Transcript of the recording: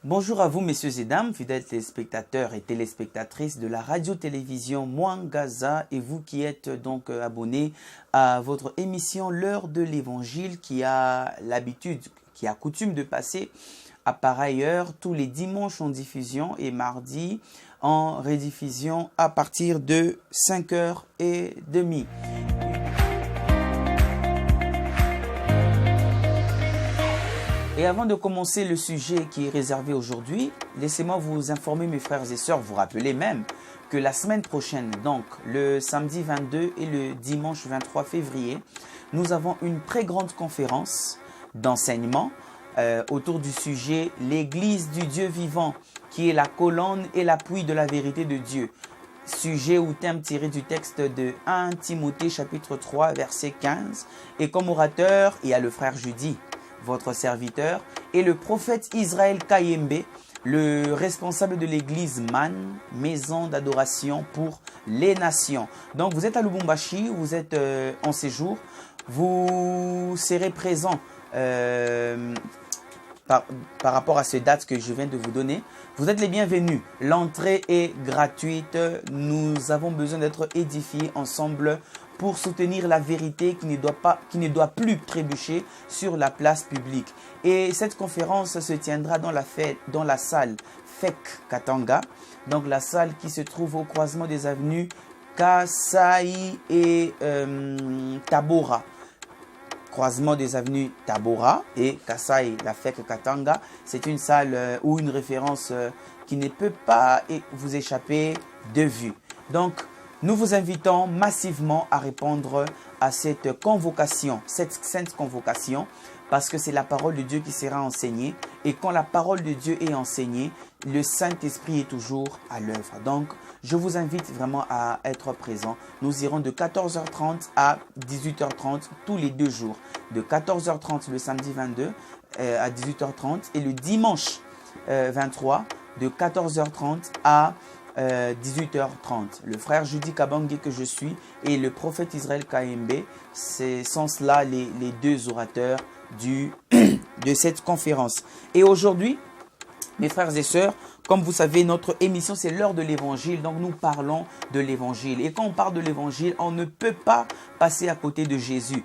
Bonjour à vous, messieurs et dames, fidèles téléspectateurs et téléspectatrices de la radio-télévision Mwangaza et vous qui êtes donc abonnés à votre émission L'heure de l'évangile qui a l'habitude, qui a coutume de passer à pareille heure tous les dimanches en diffusion et mardi en rediffusion à partir de 5h30. Et avant de commencer le sujet qui est réservé aujourd'hui, laissez-moi vous informer, mes frères et sœurs, vous rappeler même que la semaine prochaine, donc le samedi 22 et le dimanche 23 février, nous avons une très grande conférence d'enseignement autour du sujet « L'Église du Dieu vivant » qui est la colonne et l'appui de la vérité de Dieu. Sujet ou thème tiré du texte de 1 Timothée chapitre 3 verset 15. Et comme orateur, il y a le frère Judy, votre serviteur, et le prophète Israël Kayembe, le responsable de l'église MAN, maison d'adoration pour les nations. Donc vous êtes à Lubumbashi, vous êtes en séjour, vous serez présent par rapport à ces dates que je viens de vous donner. Vous êtes les bienvenus. L'entrée est gratuite. Nous avons besoin d'être édifiés ensemble pour soutenir la vérité qui ne doit plus trébucher sur la place publique. Et cette conférence se tiendra dans la salle FEC Katanga, donc la salle qui se trouve au croisement des avenues Kasai et Tabora. Croisement des avenues Tabora et Kasai, la FEC Katanga. C'est une salle ou une référence qui ne peut pas vous échapper de vue. Donc, nous vous invitons massivement à répondre à cette convocation, cette sainte convocation, parce que c'est la parole de Dieu qui sera enseignée. Et quand la parole de Dieu est enseignée, le Saint-Esprit est toujours à l'œuvre. Donc, je vous invite vraiment à être présent. Nous irons de 14h30 à 18h30 tous les 2 jours. De 14h30 le samedi 22 à 18h30 et le dimanche 23 de 14h30 à 18h30. Le frère Judy Kabange que je suis et le prophète Israël Kayembe, ce sont cela les deux orateurs de cette conférence. Et aujourd'hui, mes frères et sœurs, comme vous savez, notre émission, c'est l'heure de l'évangile. Donc, nous parlons de l'évangile. Et quand on parle de l'évangile, on ne peut pas passer à côté de Jésus.